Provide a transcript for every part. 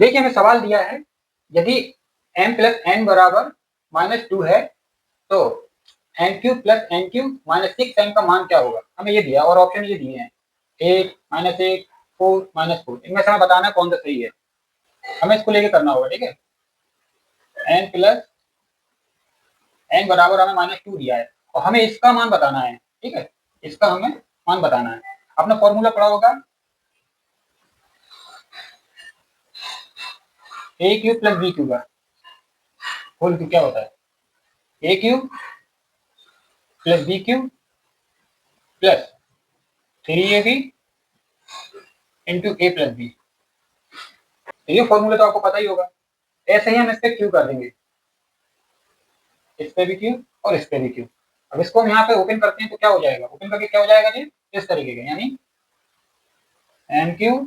देखिए हमें सवाल दिया है, यदि m प्लस n बराबर -2 है तो n cube plus n cube minus 6n का मान क्या होगा। हमें ये दिया और ऑप्शन ये दिए हैं 8, -1, 4, -4। इनमें से हमें बताना है कौन सा सही है। हमें इसको लेके करना होगा, ठीक है। n प्लस n बराबर हमें -2 दिया है और हमें इसका मान बताना है, ठीक है। इसका हमें मान बताना है। आपने फॉर्मूला पढ़ा होगा a cube plus b cube का होल क्यूब क्या होता है, a cube plus b cube plus 3ab into a plus B. ये फॉर्मूला तो आपको पता ही होगा। ऐसे ही हम इस पे क्यू कर देंगे, इस पे भी क्यू और इस पे भी क्यू। अब इसको हम यहाँ पे ओपन करते हैं तो क्या हो जाएगा, ओपन करके क्या हो जाएगा जी, इस तरीके के, यानी N cube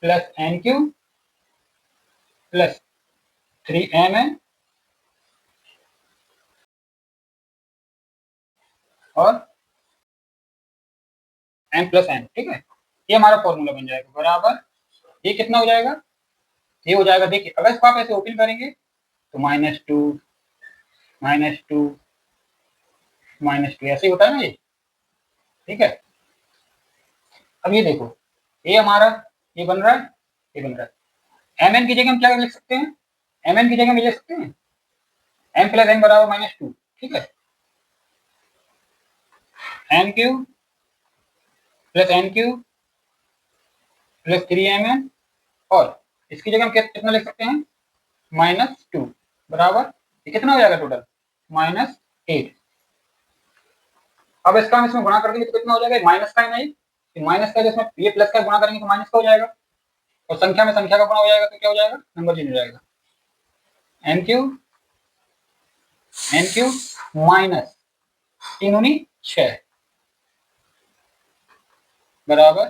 plus N cube plus 3mn और n प्लस n, ठीक है। ये हमारा फॉर्मूला बन जाएगा बराबर, ये कितना हो जाएगा, ये हो जाएगा, देखिए अगर इसको आप ऐसे ओपन करेंगे तो -2 -2 -2 ऐसे ही होता है ना ये, ठीक है। अब ये देखो, ये हमारा ये बन रहा है, ये बन रहा है। mn की जगह हम क्या लिख सकते हैं, mn की जगह हम ये लिख सकते हैं m प्लस n बराबर -2, ठीक है। n cube plus n cube plus 3mn और इसकी जगह हम कितना लिख सकते हैं -2 बराबर, ये कितना हो जाएगा टोटल -8। अब इसका हम इसमें गुणा कर देंगे तो कितना हो जाएगा, माइनस का है ना, ये माइनस का, जिसमें ये प्लस का गुणा करेंगे तो माइनस का हो जाएगा और संख्या में संख्या का गुणा हो जाएगा तो क्या हो जाएगा, नंबर चेंज हो जाएगा। n क्यूब माइनस 3×9 बराबर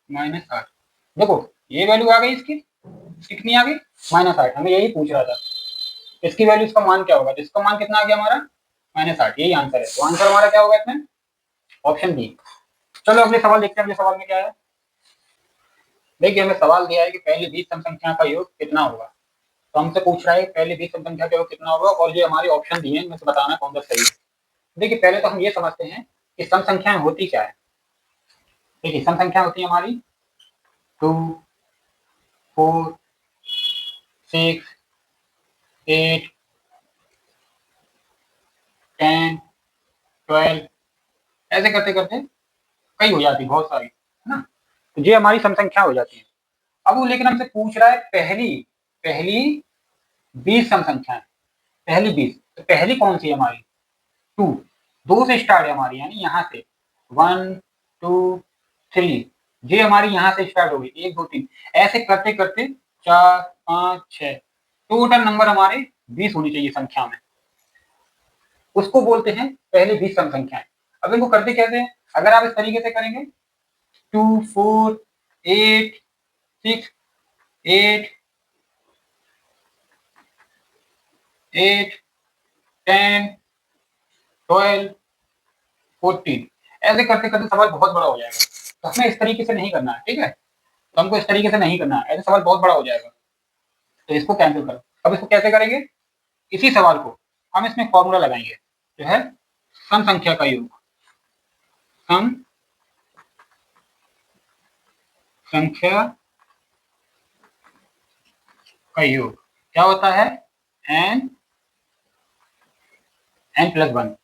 -8। देखो ये वैल्यू आ गई इसकी, कितनी आ गई, -8। हमें यही पूछ रहा था इसकी वैल्यू, इसका मान क्या होगा, तो इसका मान कितना आ गया हमारा -8, यही आंसर है। तो आंसर हमारा क्या होगा इसमें, ऑप्शन बी। चलो अगले सवाल देखते हैं, अगले सवाल में क्या है। देखिए हमें सवाल दिया है कि पहली 20 सम संख्या का योग कितना होगा। तो हमसे पूछ रहा है पहली 20 सम संख्या का योग कितना होगा और ये हमारे ऑप्शन दिए हैं, इनमें से बताना कौन सा सही है। देखिए पहले तो हम ये समझते हैं कि सम संख्याएं होती क्या है। देखिए सम संख्या होती है हमारी 2, 4, 6, 8, 10, 12, ऐसे करते करते कई हो जाती, बहुत सारी, है ना। तो ये हमारी सम संख्या हो जाती है। अब वो लेकिन हमसे पूछ रहा है पहली पहली 20 सम संख्याएं, पहली 20, तो पहली कौन सी है हमारी, 2, 2 से स्टार्ट है हमारी, यानी यहाँ से 1 2 3, ये हमारी यहाँ से स्टार्ट होगी 1 2 3, ऐसे करते करते 4 5 6, टोटल नंबर हमारे 20 होनी चाहिए संख्या में, उसको बोलते हैं पहले 20 सम संख्याएं। अब इनको करते कैसे हैं, अगर आप इस तरीके से करेंगे 2 4 8 6 8 8 10 12 14, ऐसे करते करते सवाल बहुत बड़ा हो जाएगा। तो हमें इस तरीके से नहीं करना है, ठीक है। तो हमको इस तरीके से नहीं करना है, ऐसे सवाल बहुत बड़ा हो जाएगा, तो इसको कैंसिल करो। अब इसको कैसे करेंगे, इसी सवाल को हम इसमें फॉर्मूला लगाएंगे, जो है सम संख्या का योग, सम संख्या का योग क्या होता है, n प्लस 1।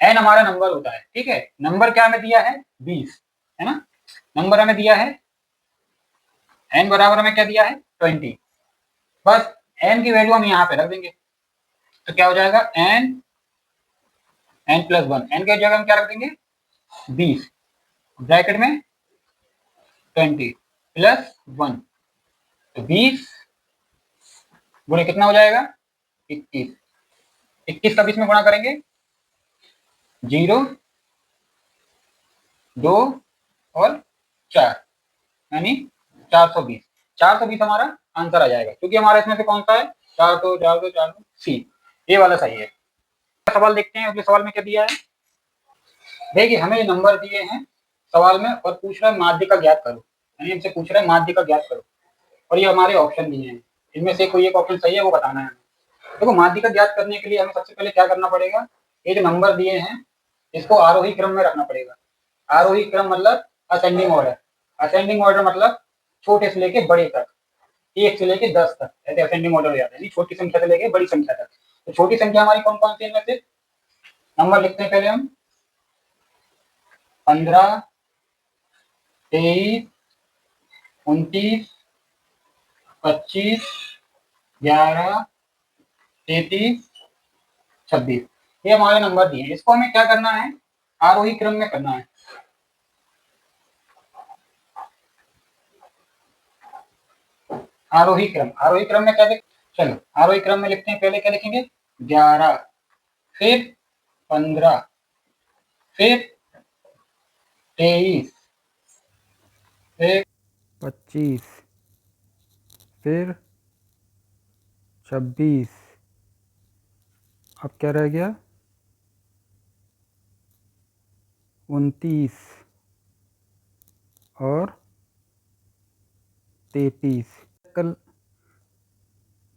n हमारा नंबर होता है, ठीक है। नंबर क्या हमें दिया है 20, है ना। नंबर हमें दिया है, n बराबर हमें क्या दिया है 20। बस n की वैल्यू हम यहाँ पे रख देंगे तो क्या हो जाएगा, n प्लस 1, n की जगह हम क्या रख देंगे 20, ब्रैकेट में 20 प्लस 1, तो 20 गुणे कितना हो जाएगा 21, 21 का 20 में गुणा करेंगे 0 2 और 4, यानी 420। 420 हमारा आंसर आ जाएगा, क्योंकि हमारा इसमें से कौन सा है 400 सी, ये वाला सही है। सवाल देखते हैं, अगले सवाल में क्या दिया है। देखिए हमें ये नंबर दिए हैं सवाल में और पूछ रहा है माध्य का ज्ञात करो, यानी हमसे पूछ रहा है माध्य का ज्ञात करो। और ये हमारे ऑप्शन दिए हैं, इनमें से कोई एक ऑप्शन सही है वो बताना है हमें। देखो माध्यिका ज्ञात करने के लिए हमें सबसे पहले क्या करना पड़ेगा, ये जो नंबर दिए हैं इसको आरोही क्रम में रखना पड़ेगा। आरोही क्रम मतलब असेंडिंग ऑर्डर, असेंडिंग ऑर्डर मतलब छोटे से लेके बड़े तक, 1 से लेके 10 तक, ऐसे असेंडिंग ऑर्डर हो जाता है, छोटी संख्या से लेके बड़ी संख्या तक। तो छोटी संख्या हमारी कौन कौन सी इनमें से, नंबर लिखते हैं पहले हम, 15, 23, 29, 25, 11, 33, 26, ये हमारे नंबर दिए हैं। इसको हमें क्या करना है, आरोही क्रम में करना है। आरोही क्रम, आरोही क्रम में क्या देख, चलो आरोही क्रम में लिखते हैं, पहले क्या लिखेंगे, 11, फिर 15, फिर 23, फिर 25, फिर 26, अब क्या रह गया, 29 और 33। कल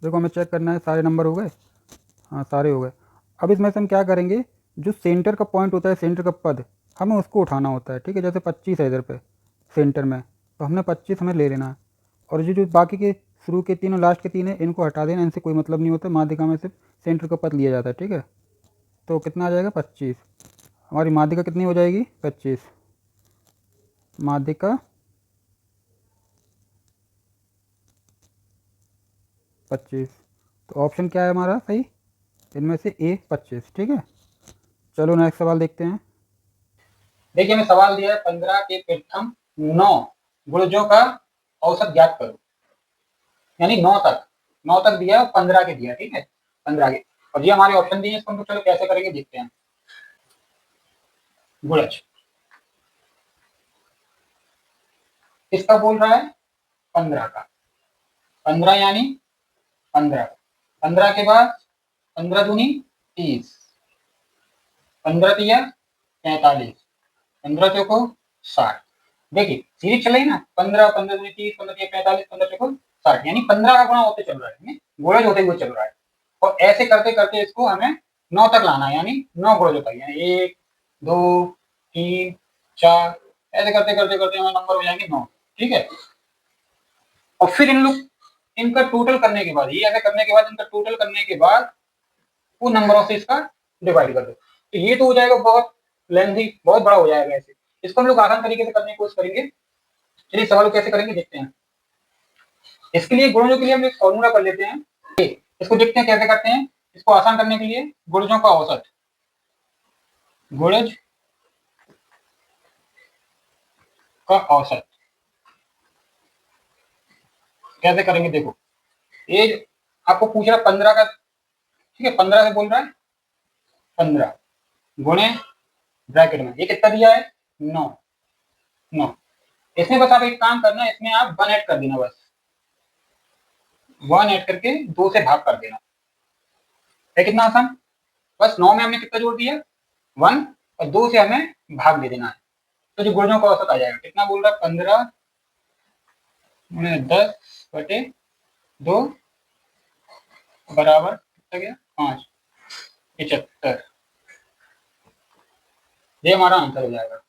देखो हमें चेक करना है सारे नंबर हो गए, हाँ सारे हो गए। अब इसमें से हम क्या करेंगे, जो सेंटर का पॉइंट होता है, सेंटर का पद, हमें उसको उठाना होता है, ठीक है। जैसे 25 है इधर पे सेंटर में, तो हमने 25 हमें ले लेना है, और जो बाकी के शुरू के 3 और लास्ट के 3 है इनको हटा देना, इनसे कोई मतलब नहीं होता। माध्यिका में सिर्फ सेंटर का पद लिया जाता है, ठीक है। तो कितना आ जाएगा, 25। हमारी माध्यिका कितनी हो जाएगी, 25। माध्यिका 25, तो ऑप्शन क्या है हमारा सही, इनमें से ए 25, ठीक है। चलो नेक्स्ट सवाल देखते हैं। देखिए हमें सवाल दिया है 15 के प्रथम 9 गुणजों का औसत ज्ञात करो, यानी 9 तक, 9 तक दिया है, 15 के दिया, ठीक है, 15 के। और ये हमारे ऑप्शन दिए हैं, इसको हम चलो कैसे करेंगे देखते हैं। गुणज किसका बोल रहा है, 15 का, 15 यानी 15, 15 के बाद 15 दूनी 30, 15 तिया 45, 15 चौको 60। देखिए सीरीज चल रही ना, 15, 15 दूनी 30, 15 तिया 45, 15 चौको 60, यानी 15 का गुणा होते चल रहा है, गुणज होते हुए चल रहा है। और ऐसे करते करते इसको हमें 9 तक लाना है, यानी 9 गुणज होता है, यानी 1, 2, 3, 4, ऐसे करते करते करते हमारे नंबर हो जाएंगे 9, ठीक है। और फिर इन लोग, इनका टोटल करने के बाद, ये ऐसे करने के बाद, इनका टोटल करने के बाद वो नंबरों से इसका डिवाइड कर दो, तो ये तो हो जाएगा बहुत लेंथी, बहुत बड़ा हो जाएगा। ऐसे इसको हम लोग आसान तरीके से करने की कोशिश करेंगे। चलिए सवाल कैसे करेंगे देखते हैं। इसके लिए गुणजों के लिए हम एक फॉर्मूला कर लेते हैं, इसको देखते हैं कैसे करते हैं। इसको आसान करने के लिए गुणजों का औसत, गुणज का औसत कैसे करेंगे, देखो ये आपको पूछ रहा है 15 का, ठीक है, 15 से बोल रहा है, 15 गुणे ब्रैकेट में ये कितना दिया है, 9, 9। इसमें बस आप एक काम करना, इसमें आप 1 ऐड कर देना, बस 1 ऐड करके 2 से भाग कर देना है, कितना आसान। बस 9 में हमने कितना जोड़ दिया, 1, और 2 से हमें भाग दे देना है, तो जो गुणजों का औसत आ जाएगा, कितना बोल रहा है, 15 10/2 बराबर कितना गया, 5, 75। ये हमारा आंसर हो जाएगा।